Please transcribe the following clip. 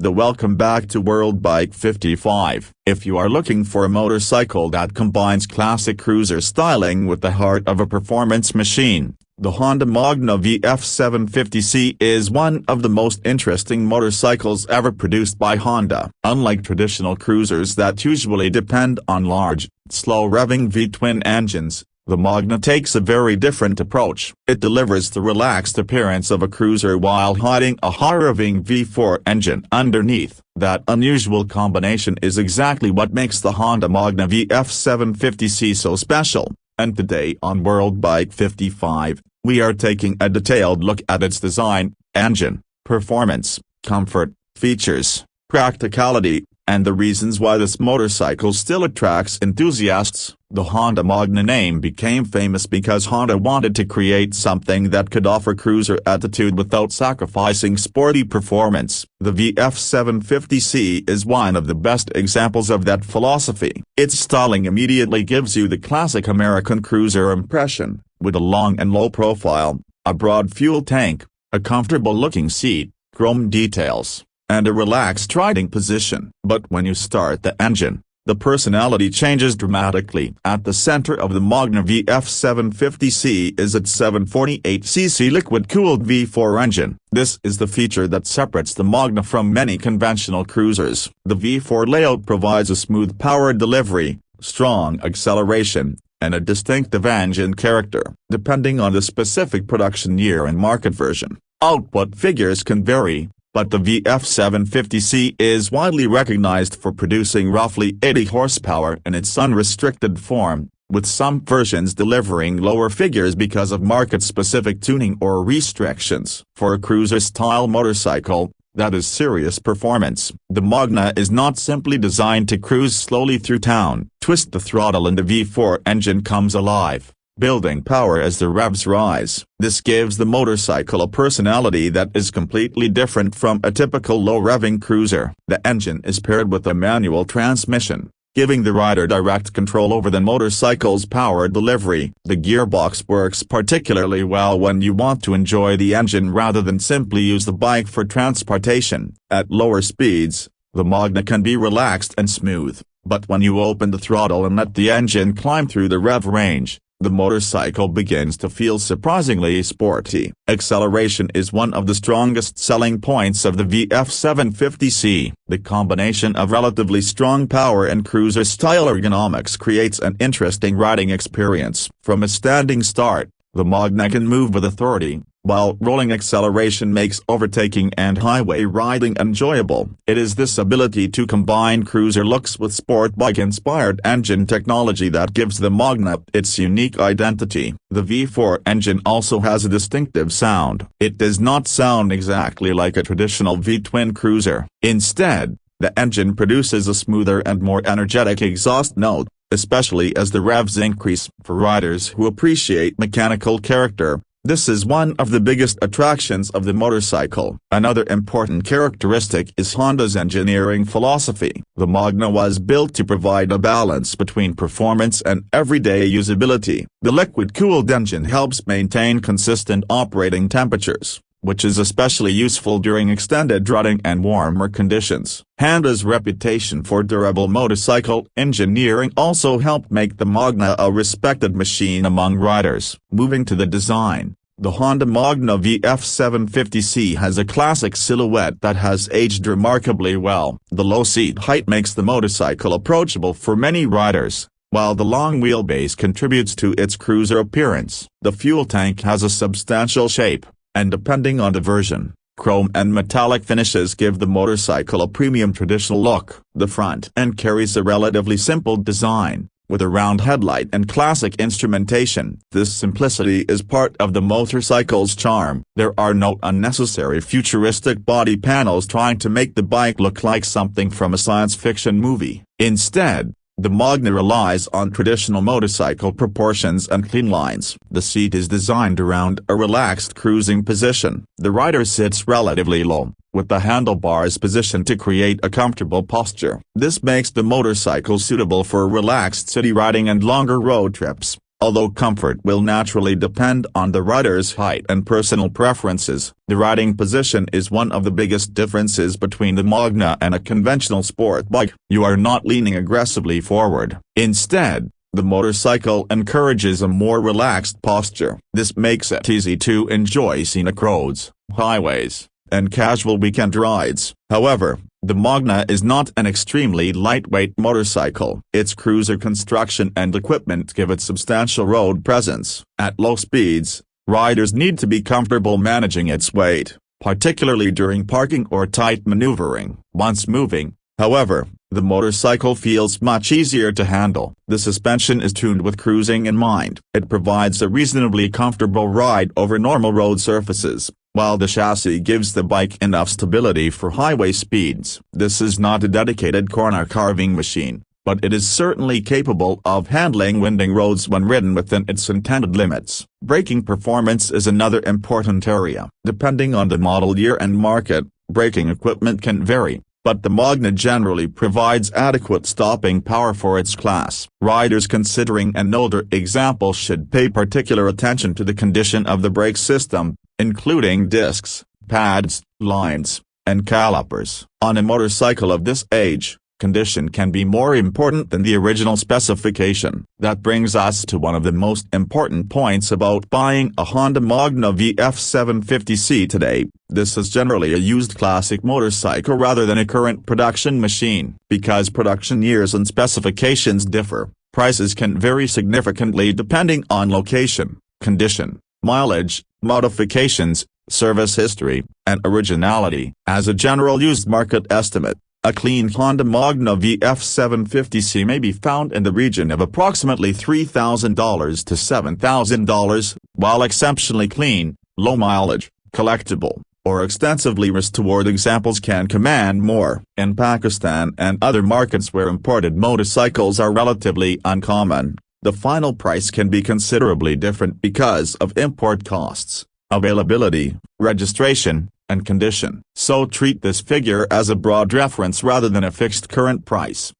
Welcome back to World Bike 55. If you are looking for a motorcycle that combines classic cruiser styling with the heart of a performance machine, the Honda Magna VF750C is one of the most interesting motorcycles ever produced by Honda. Unlike traditional cruisers that usually depend on large, slow-revving V-twin engines, the Magna takes a very different approach. It delivers the relaxed appearance of a cruiser while hiding a high-revving V4 engine underneath. That unusual combination is exactly what makes the Honda Magna VF750C so special. And today on World Bike 55, we are taking a detailed look at its design, engine, performance, comfort, features, practicality, and the reasons why this motorcycle still attracts enthusiasts. The Honda Magna name became famous because Honda wanted to create something that could offer cruiser attitude without sacrificing sporty performance. The VF750C is one of the best examples of that philosophy. Its styling immediately gives you the classic American cruiser impression, with a long and low profile, a broad fuel tank, a comfortable-looking seat, chrome details, and a relaxed riding position. But when you start the engine, the personality changes dramatically. At the center of the Magna VF750C is its 748cc liquid-cooled V4 engine. This is the feature that separates the Magna from many conventional cruisers. The V4 layout provides a smooth power delivery, strong acceleration, and a distinctive engine character. Depending on the specific production year and market version, output figures can vary, but the VF750C is widely recognized for producing roughly 80 horsepower in its unrestricted form, with some versions delivering lower figures because of market-specific tuning or restrictions. For a cruiser-style motorcycle, that is serious performance. The Magna is not simply designed to cruise slowly through town. Twist the throttle and the V4 engine comes alive, building power as the revs rise. This gives the motorcycle a personality that is completely different from a typical low-revving cruiser. The engine is paired with a manual transmission, giving the rider direct control over the motorcycle's power delivery. The gearbox works particularly well when you want to enjoy the engine rather than simply use the bike for transportation. At lower speeds, the Magna can be relaxed and smooth, but when you open the throttle and let the engine climb through the rev range, the motorcycle begins to feel surprisingly sporty. Acceleration is one of the strongest selling points of the VF750C. The combination of relatively strong power and cruiser-style ergonomics creates an interesting riding experience. From a standing start, the Magna can move with authority, while rolling acceleration makes overtaking and highway riding enjoyable. It is this ability to combine cruiser looks with sport bike-inspired engine technology that gives the Magna its unique identity. The V4 engine also has a distinctive sound. It does not sound exactly like a traditional V-twin cruiser. Instead, the engine produces a smoother and more energetic exhaust note, especially as the revs increase. For riders who appreciate mechanical character, this is one of the biggest attractions of the motorcycle. Another important characteristic is Honda's engineering philosophy. The Magna was built to provide a balance between performance and everyday usability. The liquid-cooled engine helps maintain consistent operating temperatures, which is especially useful during extended riding and warmer conditions. Honda's reputation for durable motorcycle engineering also helped make the Magna a respected machine among riders. Moving to the design, the Honda Magna VF750C has a classic silhouette that has aged remarkably well. The low seat height makes the motorcycle approachable for many riders, while the long wheelbase contributes to its cruiser appearance. The fuel tank has a substantial shape, and depending on the version, chrome and metallic finishes give the motorcycle a premium traditional look. The front end carries a relatively simple design, with a round headlight and classic instrumentation. This simplicity is part of the motorcycle's charm. There are no unnecessary futuristic body panels trying to make the bike look like something from a science fiction movie. Instead, the Magna relies on traditional motorcycle proportions and clean lines. The seat is designed around a relaxed cruising position. The rider sits relatively low, with the handlebars positioned to create a comfortable posture. This makes the motorcycle suitable for relaxed city riding and longer road trips. Although comfort will naturally depend on the rider's height and personal preferences, the riding position is one of the biggest differences between the Magna and a conventional sport bike. You are not leaning aggressively forward. Instead, the motorcycle encourages a more relaxed posture. This makes it easy to enjoy scenic roads, highways, and casual weekend rides. However, the Magna is not an extremely lightweight motorcycle. Its cruiser construction and equipment give it substantial road presence. At low speeds, riders need to be comfortable managing its weight, particularly during parking or tight maneuvering. Once moving, however, the motorcycle feels much easier to handle. The suspension is tuned with cruising in mind. It provides a reasonably comfortable ride over normal road surfaces, while the chassis gives the bike enough stability for highway speeds. This is not a dedicated corner carving machine, but it is certainly capable of handling winding roads when ridden within its intended limits. Braking performance is another important area. Depending on the model year and market, braking equipment can vary, but the Magna generally provides adequate stopping power for its class. Riders considering an older example should pay particular attention to the condition of the brake system, including discs, pads, lines, and calipers. On a motorcycle of this age, condition can be more important than the original specification. That brings us to one of the most important points about buying a Honda Magna VF750C today. This is generally a used classic motorcycle rather than a current production machine. Because production years and specifications differ, prices can vary significantly depending on location, condition, mileage, modifications, service history, and originality. As a general used market estimate, a clean Honda Magna VF750C may be found in the region of approximately $3,000 to $7,000, while exceptionally clean, low-mileage, collectible, or extensively restored examples can command more. In Pakistan and other markets where imported motorcycles are relatively uncommon, the final price can be considerably different because of import costs, availability, registration, and condition. So treat this figure as a broad reference rather than a fixed current price.